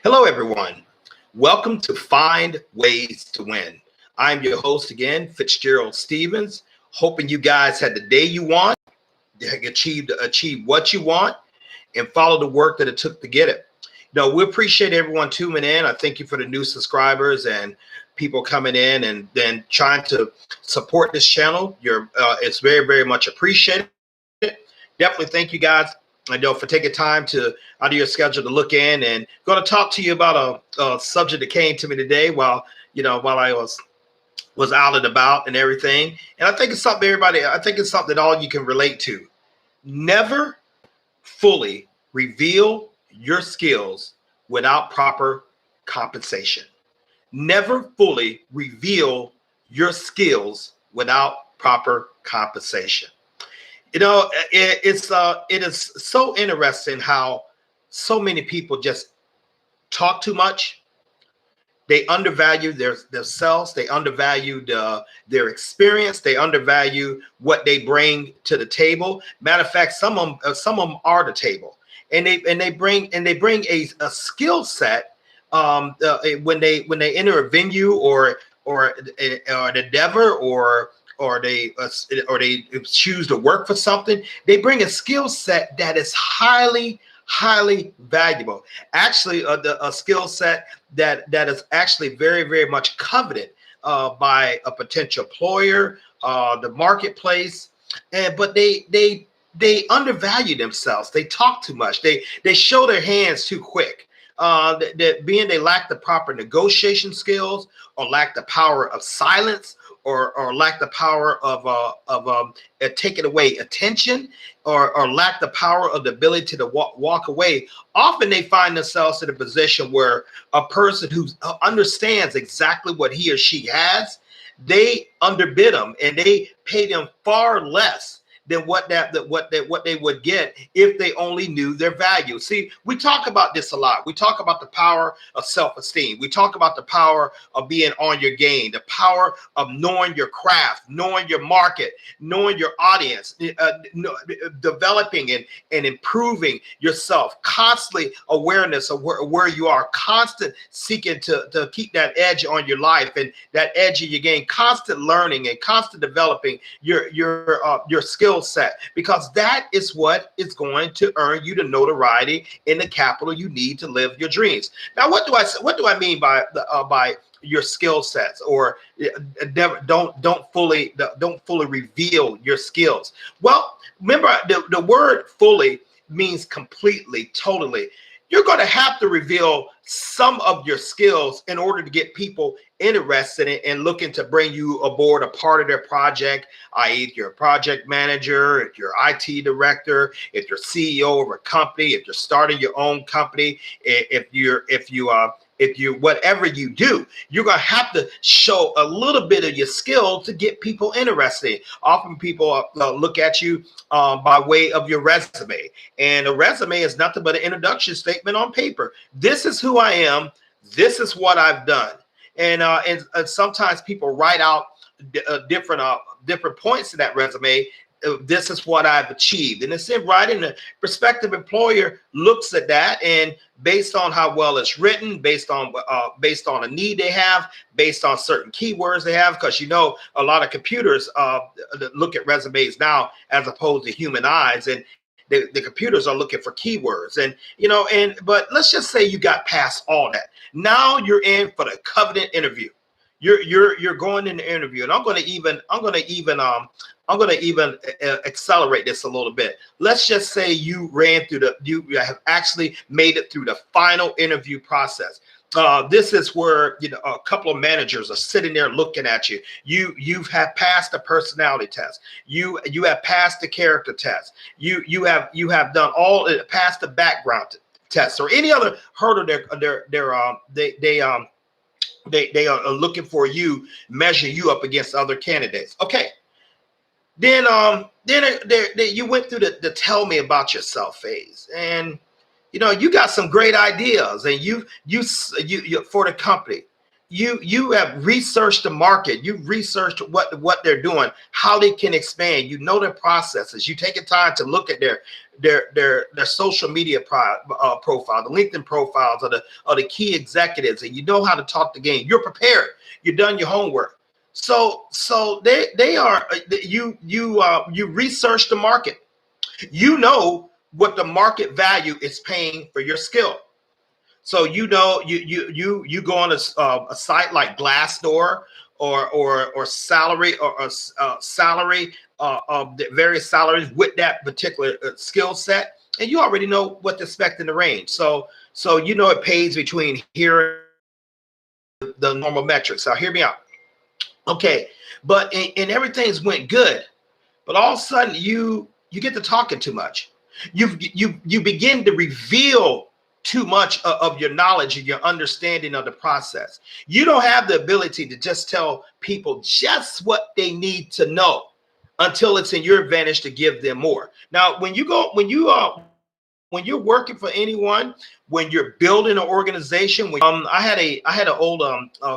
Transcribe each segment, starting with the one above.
Hello, everyone. Welcome to Find Ways to Win. I'm your host again, Fitzgerald Stevens. Hoping you guys had the day you want, achieve what you want, and follow the work that it took to get it. We appreciate everyone tuning in. I thank you for the new subscribers and people coming in and then trying to support this channel. It's very, very much appreciated. Definitely thank you guys. For taking time out of your schedule to look in, and going to talk to you about a subject that came to me today while I was out and about and everything. And I think it's something that all you can relate to. Never fully reveal your skills without proper compensation. Never fully reveal your skills without proper compensation. It is so interesting how so many people just talk too much. They undervalue themselves. They undervalue their experience. They undervalue what they bring to the table. Matter of fact, some of them are the table, and they bring a skill set when they enter a venue or an endeavor or they choose to work for something. They bring a skill set that is highly valuable. Actually, a skill set that is actually very, very much coveted by a potential employer, the marketplace, but they undervalue themselves. They talk too much. They show their hands too quick. They lack the proper negotiation skills, or lack the power of silence, or lack the power of taking away attention, or lack the power of the ability to walk away. Often they find themselves in a position where a person who understands exactly what he or she has, they underbid them and they pay them far less than what they would get if they only knew their value. See, we talk about this a lot. We talk about the power of self-esteem. We talk about the power of being on your game, the power of knowing your craft, knowing your market, knowing your audience, developing and improving yourself, constantly awareness of where you are, constant seeking to keep that edge on your life and that edge of your game, constant learning and constant developing your skill set, because that is what is going to earn you the notoriety and the capital you need to live your dreams. Now, what do I mean by your skill sets, or don't fully reveal your skills? Well, remember, the word fully means completely, totally. You're going to have to reveal some of your skills in order to get people interested in and looking to bring you aboard a part of their project, i.e. if you're a project manager, if you're IT director, if you're CEO of a company, if you're starting your own company, if you whatever you do, you're going to have to show a little bit of your skill to get people interested. Often people look at you by way of your resume, and a resume is nothing but an introduction statement on paper. This is who I am. This is what I've done. And sometimes people write out different points in that resume. This is what I've achieved, and it's right in the prospective employer looks at that, and based on how well it's written, based on a need they have, based on certain keywords they have, because a lot of computers look at resumes now as opposed to human eyes, and the computers are looking for keywords, but let's just say you got past all that. Now you're in for the covenant interview. You're going in the interview, and I'm going to even accelerate this a little bit. Let's just say you have actually made it through the final interview process. This is where a couple of managers are sitting there looking at you. You've passed the personality test. You have passed the character test. You have done passed the background test or any other hurdle they are looking for you, measure you up against other candidates. Okay. Then you went through the tell me about yourself phase, and you got some great ideas, and you for the company. you have researched the market. You've researched what they're doing, how they can expand. You know their processes. You take time to look at their social media profile, the LinkedIn profiles of the key executives, and you know how to talk the game. You're prepared. You've done your homework. So they are you research the market. You know what the market value is paying for your skill. So you know you go on a site like Glassdoor or salary or salary of the various salaries with that particular skill set, and you already know what to expect in the range. So you know it pays between here and the normal metrics. So hear me out. Okay, but and everything's went good, but all of a sudden you get to talking too much. You begin to reveal too much of your knowledge and your understanding of the process. You don't have the ability to just tell people just what they need to know until it's in your advantage to give them more. Now, when you're working for anyone, when you're building an organization, I had an old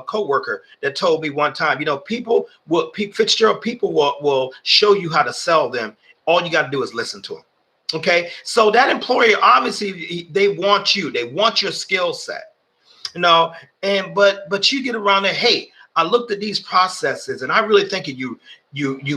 coworker that told me one time, Fitzgerald, people will show you how to sell them. All you got to do is listen to them. Okay, so that employer, obviously they want you, they want your skill set, and but you get around there. Hey, I looked at these processes and I really think you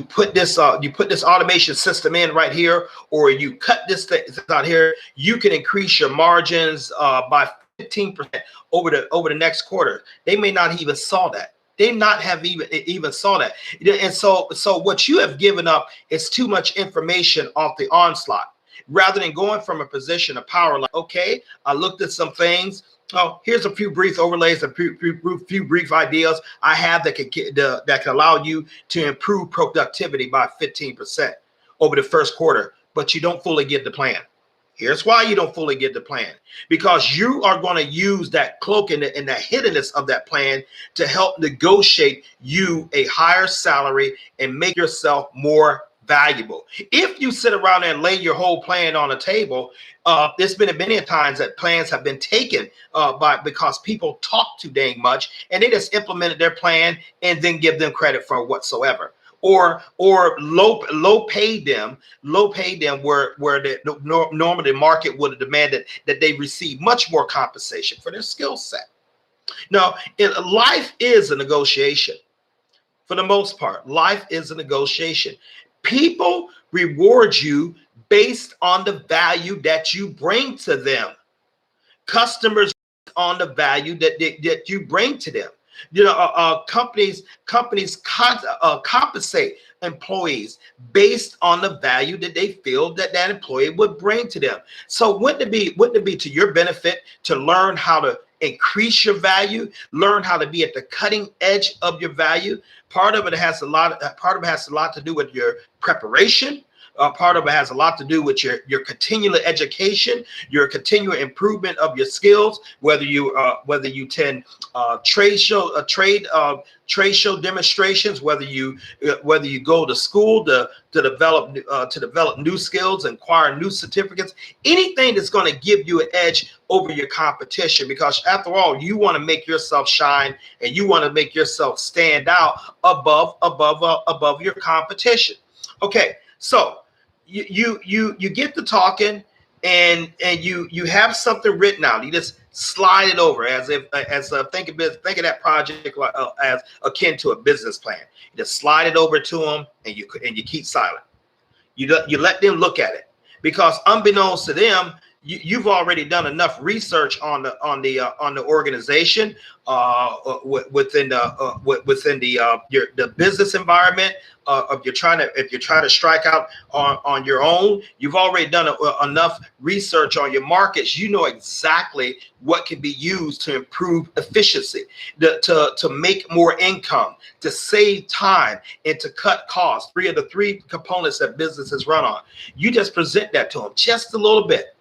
put this automation system in right here, or you cut this thing out here, you can increase your margins by 15% over the next quarter. They may not even saw that. They not have even saw that. And so what you have given up is too much information off the onslaught, rather than going from a position of power. Like, okay, I looked at some things. Oh, here's a few brief overlays, a few brief ideas I have that can allow you to improve productivity by 15% over the first quarter, but you don't fully get the plan. Here's why you don't fully get the plan: because you are going to use that cloak and the hiddenness of that plan to help negotiate you a higher salary and make yourself more valuable. If you sit around there and lay your whole plan on the table, there's been many times that plans have been taken because people talk too dang much and they just implemented their plan and then give them credit for whatsoever. Or low paid them where normally the market would have demanded that they receive much more compensation for their skill set. Now, life is a negotiation. For the most part, life is a negotiation. People reward you based on the value that you bring to them. Customers on the value that you bring to them. Companies compensate employees based on the value that they feel that employee would bring to them. So wouldn't it be to your benefit to learn how to increase your value, learn how to be at the cutting edge of your value? Part of it has a lot to do with your preparation. Part of it has a lot to do with your continual education, your continual improvement of your skills. Whether you attend trade show demonstrations, whether you go to school to develop new skills, acquire new certificates, anything that's going to give you an edge over your competition. Because after all, you want to make yourself shine and you want to make yourself stand out above your competition. Okay, so you get to talking and you have something written out. You just slide it over think of that project as akin to a business plan. You just slide it over to them and you keep silent. You let them look at it, because unbeknownst to them, you've already done enough research on the organization within the business environment. If you're trying to strike out on your own, you've already done enough research on your markets. You know exactly what can be used to improve efficiency, to make more income, to save time, and to cut costs. Three components that businesses run on. You just present that to them just a little bit.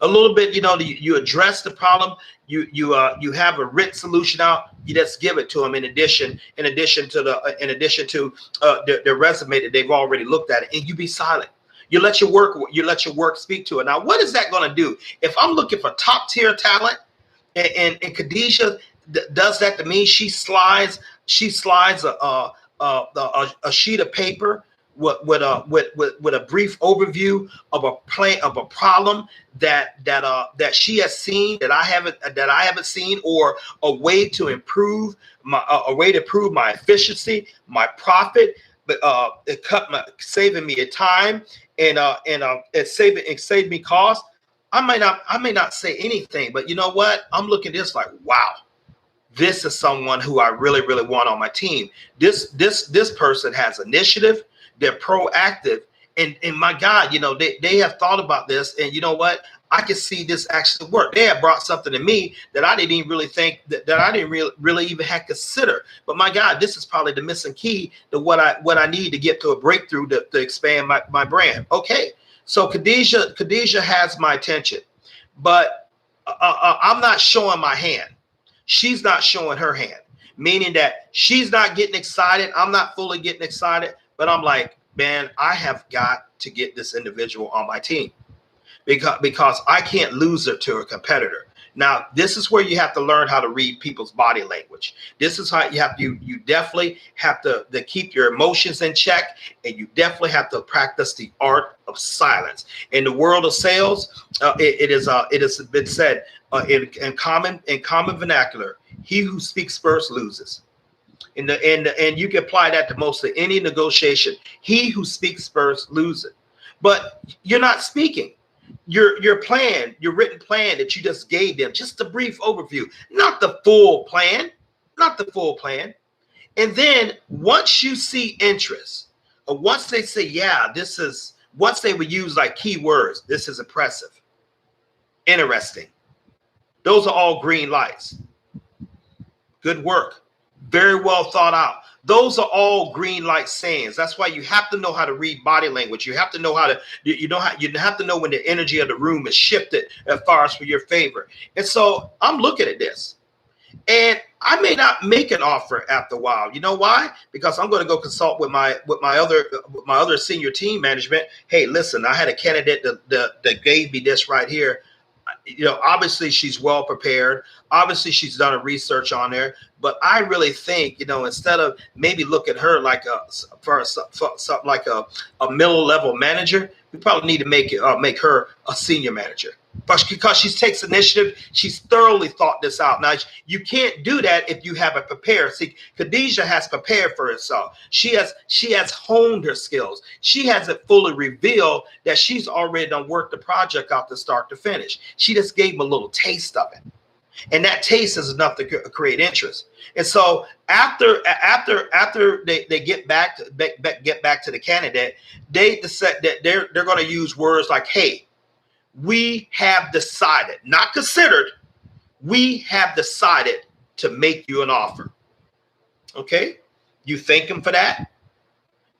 You address the problem. You have a written solution out. You just give it to them in addition to the resume that they've already looked at it, and you be silent. You let your work speak to it. Now, what is that going to do? If I'm looking for top tier talent, and Khadijah, does that to me. She slides a sheet of paper with a brief overview of a plan of a problem that she has seen that I haven't seen, or a way to improve my efficiency, my profit, but saving me a time and it saved me cost. I may not say anything, but you know what? I'm looking at this like, wow, this is someone who I really, really want on my team. This person has initiative. They're proactive. And my God, they have thought about this. And you know what? I can see this actually work. They have brought something to me that I didn't even really think that I didn't really even have consider. But my God, this is probably the missing key to what I need to get to a breakthrough to expand my brand. Okay. So Khadijah has my attention, but I'm not showing my hand. She's not showing her hand, meaning that she's not getting excited. I'm not fully getting excited, but I'm like, man, I have got to get this individual on my team because I can't lose her to a competitor. Now, this is where you have to learn how to read people's body language. This is how you definitely have to keep your emotions in check, and you definitely have to practice the art of silence. In the world of sales, it has been said in common vernacular, he who speaks first loses. And you can apply that to mostly any negotiation. He who speaks first loses. But you're not speaking. Your written plan that you just gave them, just a brief overview, not the full plan. And then once you see interest, or once they say, yeah, once they would use like keywords, this is impressive, interesting. Those are all green lights. Good work. Very well thought out. Those are all green light sayings. That's why you have to know how to read body language. You have to know you have to know when the energy of the room is shifted as far as for your favor. And so I'm looking at this, and I may not make an offer after a while. You know why? Because I'm going to go consult with my other senior team management. Hey, listen, I had a candidate that gave me this right here. Obviously she's well prepared. Obviously she's done a research on there, but I really think, instead of maybe look at her like something like a middle level manager, we probably need to make her a senior manager. But because she takes initiative, she's thoroughly thought this out. Now, you can't do that if you haven't prepared. See, Khadijah has prepared for herself. She has honed her skills. She hasn't fully revealed that she's already done worked the project out to start to finish. She just gave them a little taste of it. And that taste is enough to create interest. And so after they get back to the candidate, they decide that they're going to use words like, hey, we have decided, not considered, we have decided to make you an offer. Okay, you thank them for that,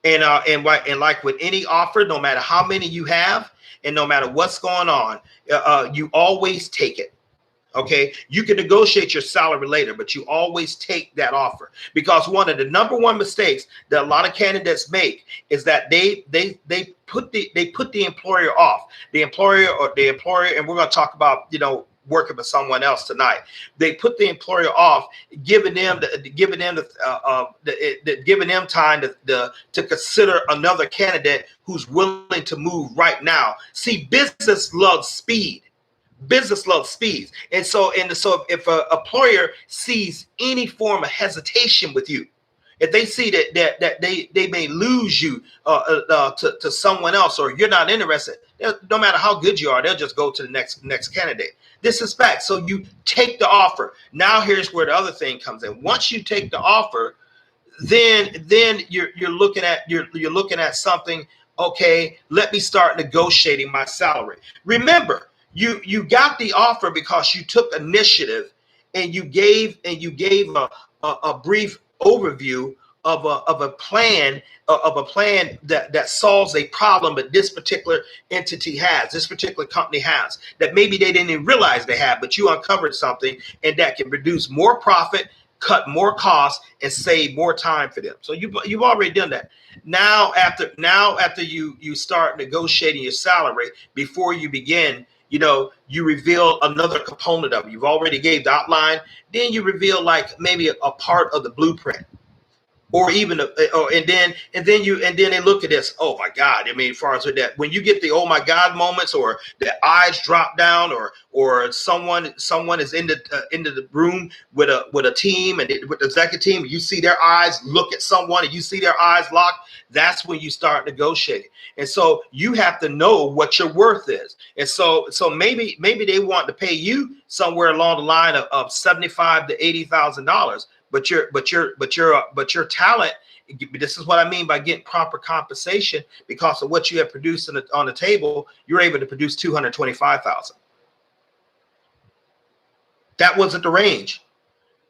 and like with any offer, no matter how many you have, and no matter what's going on, you always take it. Okay, you can negotiate your salary later, but you always take that offer, because one of the number one mistakes that a lot of candidates make is that they put the employer off. The employer, and we're going to talk about working with someone else tonight. They put the employer off, giving them time to consider another candidate who's willing to move right now. See, business loves speed. Business loves speed. And so if an employer sees any form of hesitation with you, if they see that they may lose you to someone else, or you're not interested, no matter how good you are, they'll just go to the next candidate. This is fact. So you take the offer. Now here's where the other thing comes in. Once you take the offer, then you're looking at something. Okay, let me start negotiating my salary. Remember, you got the offer because you took initiative, and you gave a brief overview of a plan that solves a problem that this particular entity has, this particular company has, that maybe they didn't even realize they had, but you uncovered something, and that can produce more profit, cut more costs, and save more time for them. So you've already done that. Now after you start negotiating your salary, before you begin, you reveal another component of it. You've already gave the outline. Then you reveal like maybe a part of the blueprint, or even and then they look at this. Oh my God! I mean, as far as with that, when you get the oh my God moments, or the eyes drop down, or someone is into the room with a team and with the executive team, you see their eyes look at someone, and you see their eyes lock. That's when you start negotiating. And so you have to know what your worth is. And so maybe they want to pay you somewhere along the line of $75,000 to $80,000. But your talent. This is what I mean by getting proper compensation, because of what you have produced on the table. You're able to produce 225,000. That wasn't the range,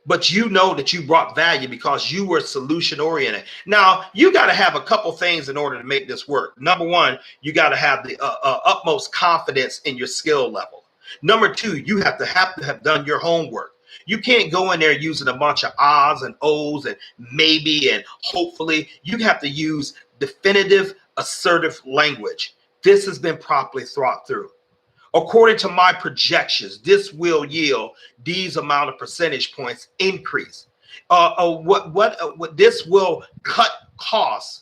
but you know that you brought value because you were solution oriented. Now you got to have a couple things in order to make this work. Number one, you got to have the utmost confidence in your skill level. Number two, you have to have done your homework. You can't go in there using a bunch of ahs and ohs and maybe and hopefully. You have to use definitive, assertive language. This has been properly thought through. According to my projections, this will yield these amount of percentage points increase. What this will cut costs,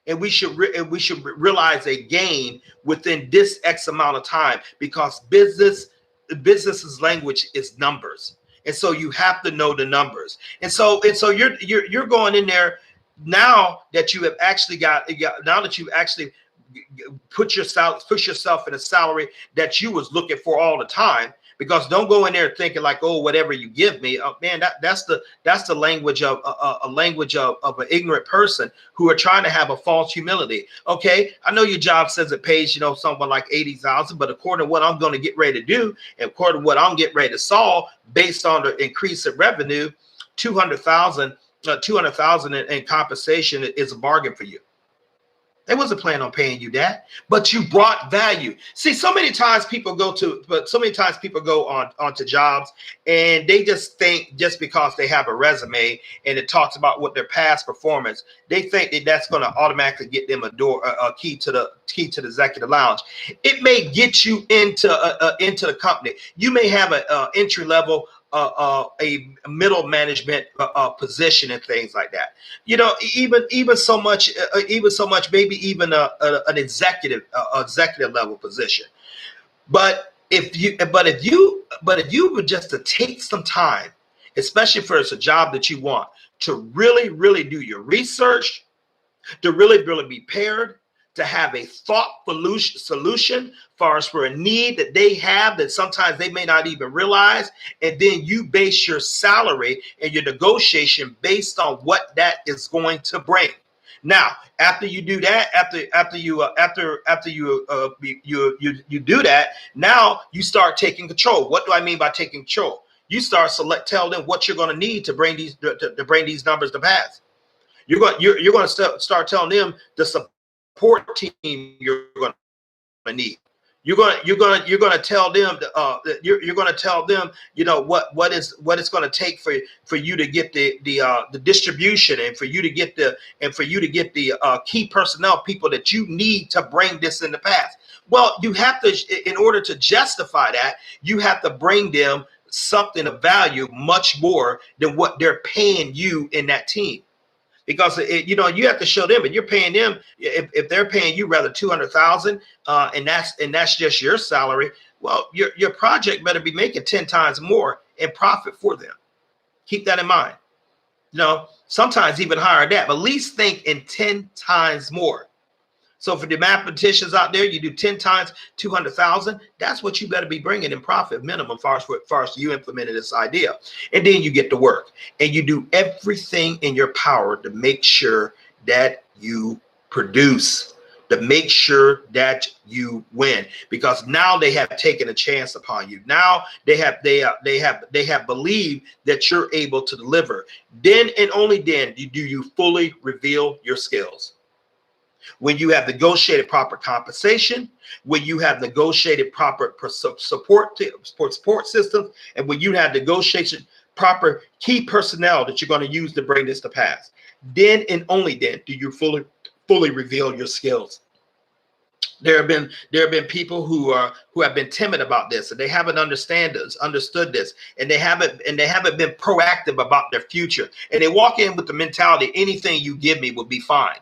and we should realize a gain within this X amount of time, because business's language is numbers. And so you have to know the numbers. And so you're going in there now that you have actually now that you've actually push yourself in a salary that you was looking for all the time. Because don't go in there thinking like, oh, whatever you give me, man, that's the language of an ignorant person who are trying to have a false humility. Okay, I know your job says it pays, someone like 80,000, but according to what I'm going to get ready to do, and according to what I'm getting ready to solve, based on the increase in revenue, 200,000 in compensation is a bargain for you. They wasn't planning on paying you that, but you brought value. See, so many times people go onto jobs, and they just think just because they have a resume and it talks about what their past performance, they think that that's going to automatically get them a key to the executive lounge. It may get you into the company. You may have an entry level, a middle management position and things like that. Even so much, maybe even an executive level position. But if you were just to take some time, especially if it's a job that you want, to really, really do your research, to really, really be paired, to have a thought solution for a need that they have that sometimes they may not even realize, and then you base your salary and your negotiation based on what that is going to bring. Now, after you do that, after you do that, now you start taking control. What do I mean by taking control? You start tell them what you're going to need to bring these numbers to pass. You're going to start telling them the support team you're going to need. You're going to tell them you're going to tell them what it's going to take for you to get the distribution, and for you to get the key personnel people that you need to bring this in the past. Well, you have to, in order to justify that, you have to bring them something of value much more than what they're paying you in that team. Because you have to show them, and you're paying them. If they're paying you rather 200,000, and that's just your salary. Well, your project better be making 10 times more in profit for them. Keep that in mind. Sometimes even higher than that, but at least think in 10 times more. So for the mathematicians out there, you do 10 times 200,000. That's what you better be bringing in profit minimum, far as you implemented this idea. And then you get to work, and you do everything in your power to make sure that you produce, to make sure that you win, because now they have taken a chance upon you. Now they have believed that you're able to deliver. Then and only then do you fully reveal your skills. When you have negotiated proper compensation, when you have negotiated proper support systems, and when you have negotiation proper key personnel that you're going to use to bring this to pass, then and only then do you fully reveal your skills. There have been people who have been timid about this, and they haven't understood this, and they haven't been proactive about their future, and they walk in with the mentality, anything you give me will be fine.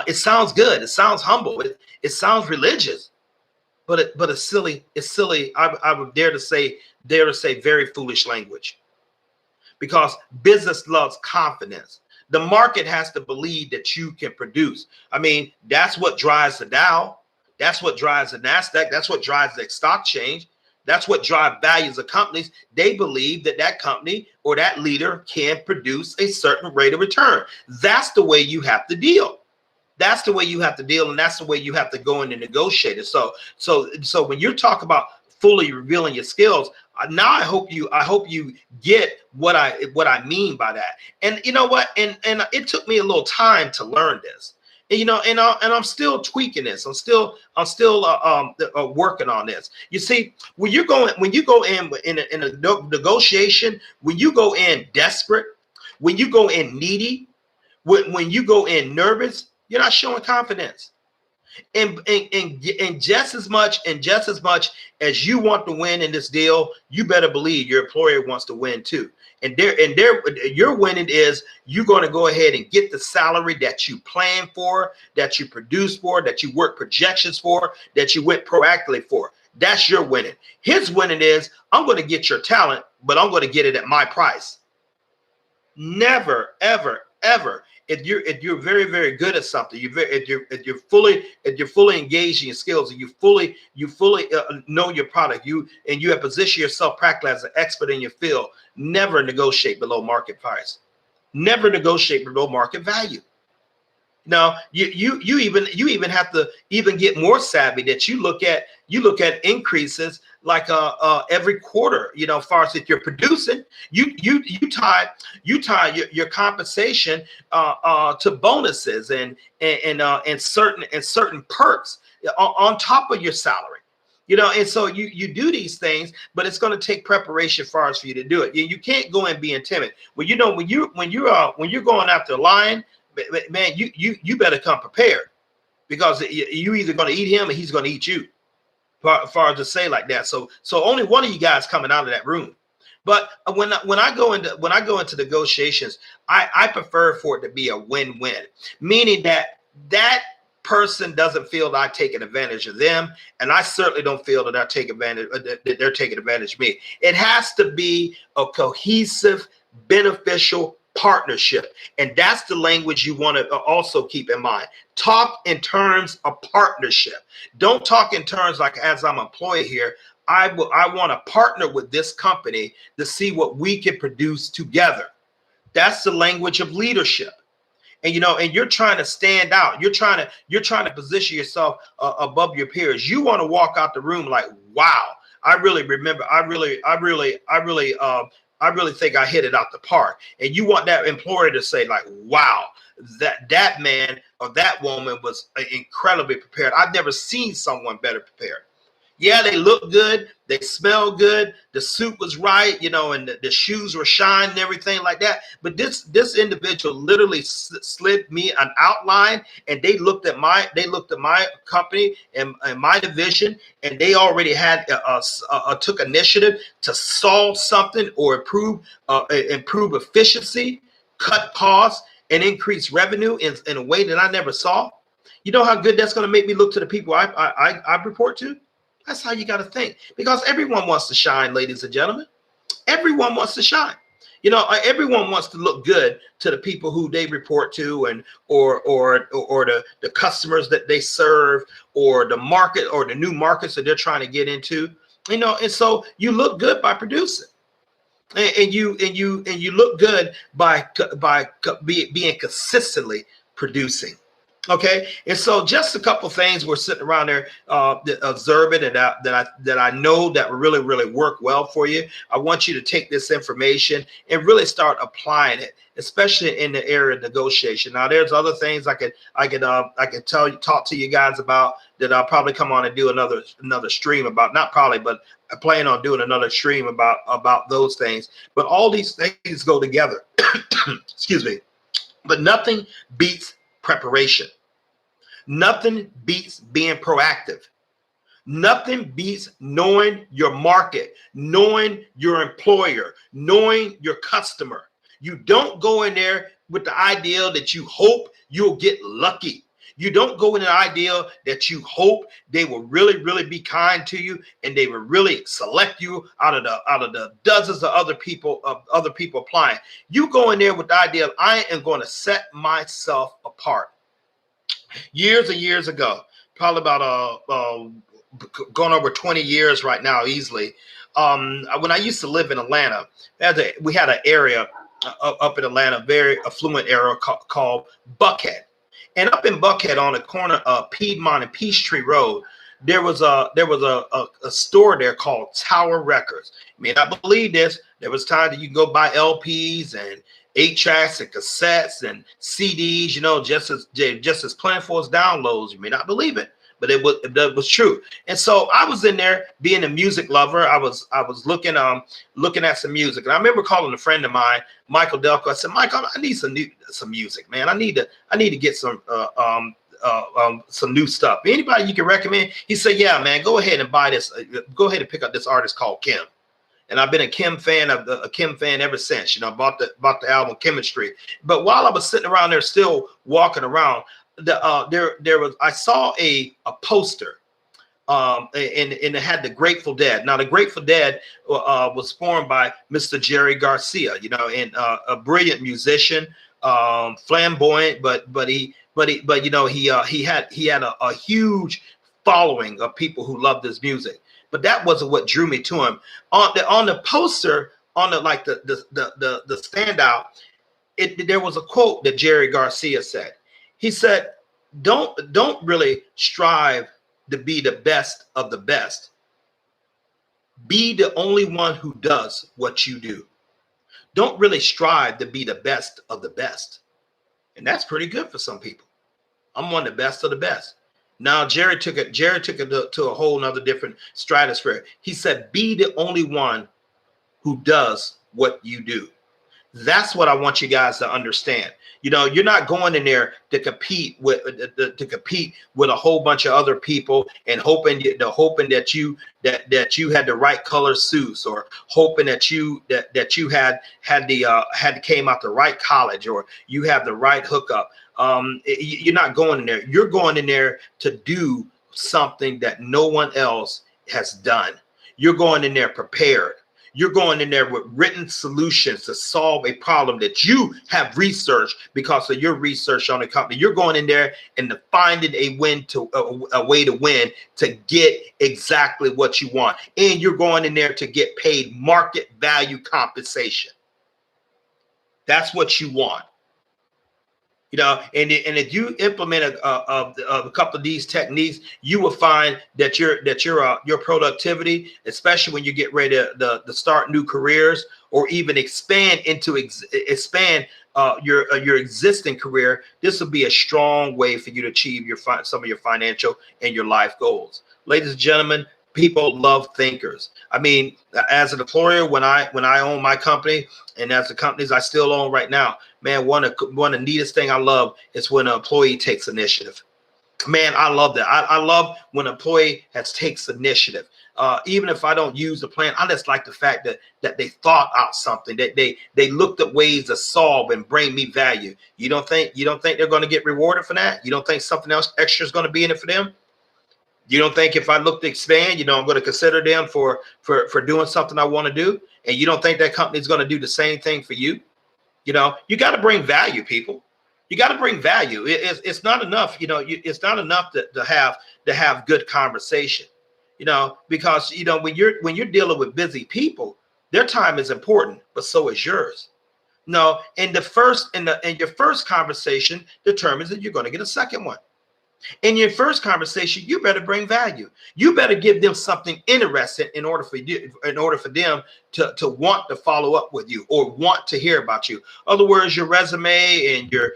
It sounds good, it sounds humble, it sounds religious, but it's silly. It's silly. I would dare to say very foolish language, because business loves confidence. The market has to believe that you can produce. I mean, that's what drives the Dow. That's what drives the NASDAQ. That's what drives the stock change. That's what drives values of companies. They believe that that company or that leader can produce a certain rate of return. That's the way you have to deal. That's the way you have to deal, and that's the way you have to go in and negotiate it. So when you talk about fully revealing your skills, now I hope you get what I mean by that. And you know what? And it took me a little time to learn this. And, and I'm still tweaking this. I'm still working on this. You see, when you go in a negotiation, when you go in desperate, when you go in needy, when you go in nervous, you're not showing confidence. And just as much as you want to win in this deal, you better believe your employer wants to win too. And your winning is you're going to go ahead and get the salary that you plan for, that you produce for, that you work projections for, that you went proactively for. That's your winning. His winning is, I'm going to get your talent, but I'm going to get it at my price. Never, ever, ever. If you're very, very good at something, if you're fully engaged in your skills, and you fully know your product, you have positioned yourself practically as an expert in your field, never negotiate below market price. Never negotiate below market value. Now you even have to even get more savvy, that you look at increases like every quarter. As far as if you're producing, you tie your compensation to bonuses and certain perks on top of your salary. And so you do these things, but it's going to take preparation for you to do it. You can't go in being timid. When you're going after a lion, man, you better come prepared, because you either going to eat him or he's going to eat you. Far to say like that. So only one of you guys coming out of that room. But when I go into negotiations, I prefer for it to be a win-win, meaning that person doesn't feel that I'm taking advantage of them, and I certainly don't feel that that they're taking advantage of me. It has to be a cohesive, beneficial partnership, and that's the language you want to also keep in mind. Talk in terms of partnership. Don't talk in terms like, as I'm an employee here, I want to partner with this company to see what we can produce together. That's the language of leadership. And and you're trying to stand out. You're trying to position yourself above your peers. You want to walk out the room like, wow, I really think I hit it out the park. And you want that employer to say like, wow, that man or that woman was incredibly prepared. I've never seen someone better prepared. Yeah, they look good, they smell good, the suit was right, and the shoes were shined and everything like that. But this individual literally slid me an outline, and they looked at my company and my division, and they already had took initiative to solve something or improve efficiency, cut costs, and increase revenue in a way that I never saw. You know how good that's going to make me look to the people I report to? That's how you got to think, because everyone wants to shine, ladies and gentlemen. Everyone wants to shine. Everyone wants to look good to the people who they report to, and or the customers that they serve, or the market, or the new markets that they're trying to get into. And so you look good by producing, and you look good by being consistently producing. Okay, and so just a couple things we're sitting around there observing, and that I know that will really, really work well for you. I want you to take this information and really start applying it, especially in the area of negotiation. Now, there's other things I could talk to you guys about that I'll probably come on and do another stream about. Not probably, but I plan on doing another stream about those things. But all these things go together. Excuse me. But nothing beats preparation. Nothing beats being proactive. Nothing beats knowing your market, knowing your employer, knowing your customer. You don't go in there with the idea that you hope you'll get lucky. You don't go in the idea that you hope they will really, really be kind to you and they will really select you out of the dozens of other people applying. You go in there with the idea of I am going to set myself apart. Years and years ago, probably about going over 20 years right now, easily. When I used to live in Atlanta, we had an area up in Atlanta, very affluent area called Buckhead. And up in Buckhead on the corner of Piedmont and Peachtree Road, there was a store there called Tower Records. You may not believe this. There was time that you can go buy LPs and 8-tracks and cassettes and CDs, you know, just as plentiful as downloads. You may not believe it, but it was true. And so I was in there being a music lover. I was looking at some music. And I remember calling a friend of mine, Michael Delco. I said, Michael, I need some music, man. I need to get some new stuff. Anybody you can recommend? He said, yeah, man, go ahead and buy this. Go ahead and pick up this artist called Kim. And I've been a Kim fan ever since. You know, bought the album Chemistry. But while I was sitting around there, still walking around, I saw a poster, and it had the Grateful Dead. Now the Grateful Dead was formed by Mr. Jerry Garcia, you know, and a brilliant musician, flamboyant, but you know he had a huge following of people who loved his music. But that wasn't what drew me to him. On the poster, on the standout, there was a quote that Jerry Garcia said. He said, don't really strive to be the best of the best. Be the only one who does what you do. Don't really strive to be the best of the best. And that's pretty good for some people. I'm one of the best of the best. Now, Jerry took it to a whole nother different stratosphere. He said, be the only one who does what you do. That's what I want you guys to understand. You know, you're not going in there to compete with a whole bunch of other people and hoping that you had the right color suits, or hoping that you came out the right college, or you have the right hookup. You're not going in there. You're going in there to do something that no one else has done. You're going in there prepared. You're going in there with written solutions to solve a problem that you have researched because of your research on the company. You're going in there and finding a way to win to get exactly what you want. And you're going in there to get paid market value compensation. That's what you want. You know, and if you implement a couple of these techniques, you will find that your productivity, especially when you get ready to start new careers or even expand your existing career, this will be a strong way for you to achieve some of your financial and your life goals. Ladies and gentlemen, people love thinkers. I mean, as an employer, when I own my company, and as the companies I still own right now, man, one of the neatest thing I love is when an employee takes initiative. Man, I love that. I love when an employee takes initiative. Even if I don't use the plan, I just like the fact that they thought out something, that they looked at ways to solve and bring me value. You don't think they're going to get rewarded for that? You don't think something else extra is going to be in it for them? You don't think if I look to expand, you know, I'm going to consider them for doing something I want to do? And you don't think that company is going to do the same thing for you? You know, you got to bring value, people. You got to bring value. It's not enough, you know, it's not enough to have good conversation, you know, because, you know, when you're dealing with busy people, their time is important, but so is yours. No, in your first conversation determines that you're going to get a second one. In your first conversation, you better bring value. You better give them something interesting in order for them to want to follow up with you or want to hear about you. In other words, your resume and your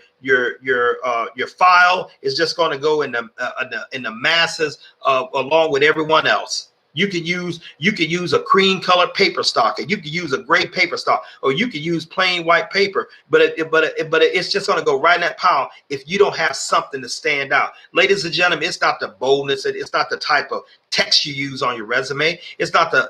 file is just going to go in the masses along with everyone else. You could use a cream colored paper stock, and you could use a gray paper stock, or you could use plain white paper. But it's just going to go right in that pile if you don't have something to stand out. Ladies and gentlemen, it's not the boldness, it's not the type of text you use on your resume. It's not the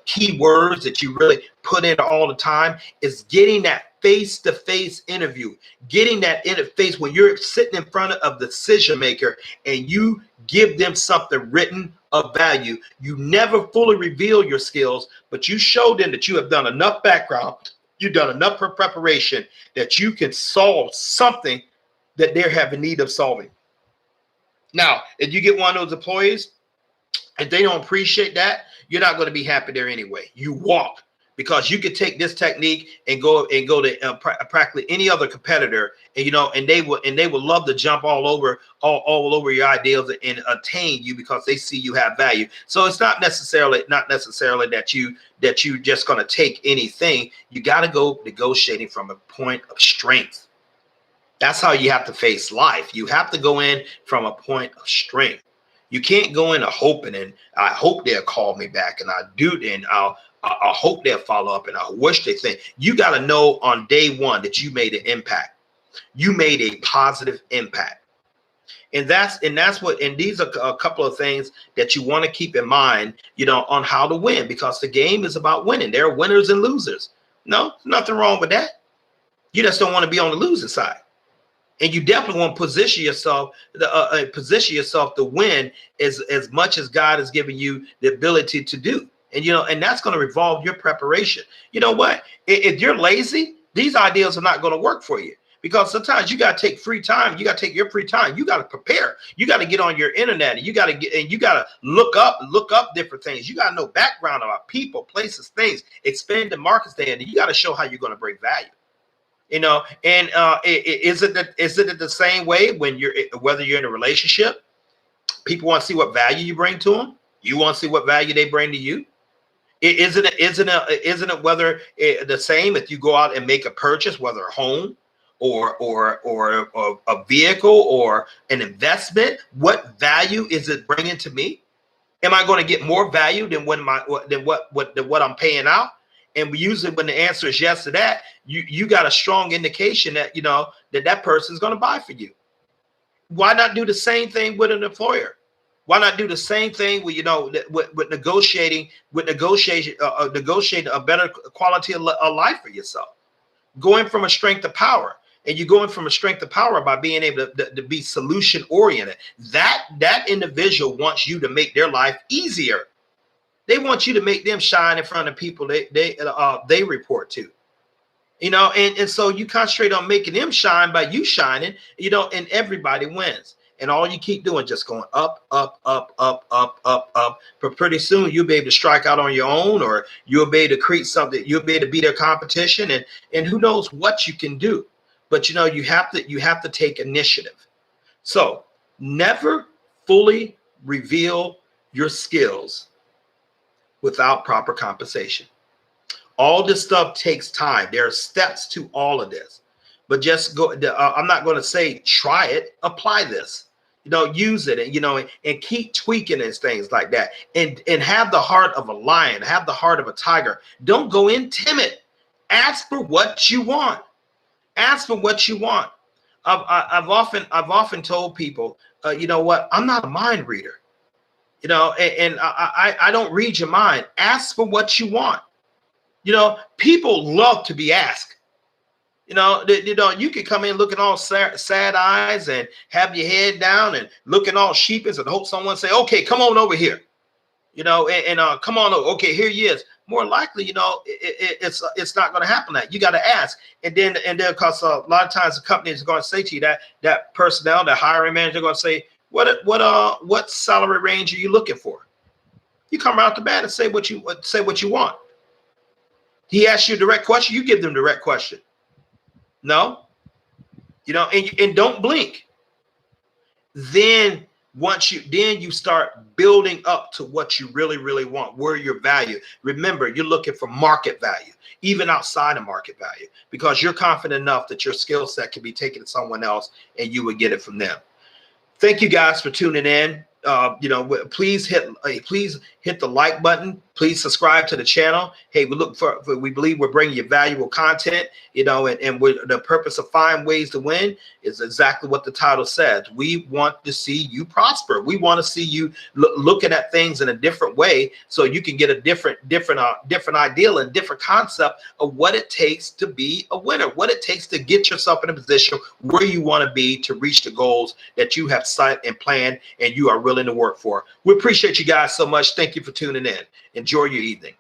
key words that you really put in all the time. Is getting that face-to-face interview, getting that interface when you're sitting in front of the decision maker and you give them something written of value. You never fully reveal your skills, but you show them that you have done enough background, you've done enough preparation that you can solve something that they're having need of solving. Now, if you get one of those employees, if they don't appreciate that, you're not going to be happy there anyway. You walk, because you could take this technique and go to practically any other competitor, and they will love to jump all over your ideals and attain you because they see you have value. So it's not necessarily that you just going to take anything. You got to go negotiating from a point of strength. That's how you have to face life. You have to go in from a point of strength. You can't go in hoping, and I hope they'll call me back, and I do, and I hope they'll follow up, and I wish they think. You got to know on day one that you made an impact. You made a positive impact. And these are a couple of things that you want to keep in mind, on how to win, because the game is about winning. There are winners and losers. No, nothing wrong with that. You just don't want to be on the losing side. And you definitely want to position yourself to win as much as God has given you the ability to do. And that's going to revolve your preparation. You know what? If you're lazy, these ideas are not going to work for you, because sometimes you got to take free time. You got to take your free time. You got to prepare. You got to get on your internet, and you got to look up different things. You got to know background about people, places, things, expand the markets there, and you got to show how you're going to bring value. And is it the same way when whether you're in a relationship? People want to see what value you bring to them. You want to see what value they bring to you. Isn't it whether the same if you go out and make a purchase, whether a home or a vehicle or an investment? What value is it bringing to me? Am I going to get more value than what I'm paying out? And usually when the answer is yes to that, you got a strong indication that that person is going to buy for you. Why not do the same thing with an employer? Why not do the same thing with with negotiating a better quality of life for yourself? Going from a strength to power, and you're going from a strength to power by being able to be solution oriented. That individual wants you to make their life easier. They want you to make them shine in front of people they report to. And so you concentrate on making them shine by you shining, and everybody wins. And all you keep doing, just going up, up, up, up, up, up, up. But pretty soon you'll be able to strike out on your own, or you'll be able to create something. You'll be able to beat their competition, and who knows what you can do. But you have to take initiative. So never fully reveal your skills without proper compensation. All this stuff takes time. There are steps to all of this, but just go. I'm not going to say try it. Apply this. Use it, and keep tweaking and things like that. And have the heart of a lion. Have the heart of a tiger. Don't go in timid. Ask for what you want. Ask for what you want. I've often told people, what? I'm not a mind reader. And I don't read your mind. Ask for what you want. People love to be asked. You can come in looking all sad eyes and have your head down and looking all sheepish and hope someone say, okay, come on over here. Come on over. Okay, here he is. More likely, it's not going to happen. That you got to ask, and then because a lot of times the company is going to say to you that personnel, the hiring manager, going to say, what salary range are you looking for? You come right out the bat and say what you want. He asks you a direct question, you give them a direct question. No, and don't blink. Then you start building up to what you really, really want, where your value. Remember, you're looking for market value, even outside of market value, because you're confident enough that your skill set can be taken to someone else and you would get it from them. Thank you guys for tuning in. please hit the like button. Please subscribe to the channel. Hey, we believe we're bringing you valuable content, and the purpose of Find Ways to Win is exactly what the title says. We want to see you prosper. We want to see you looking at things in a different way, so you can get a different ideal and different concept of what it takes to be a winner, what it takes to get yourself in a position where you want to be to reach the goals that you have set and planned and you are willing to work for. We appreciate you guys so much. Thank you for tuning in. Enjoy your evening.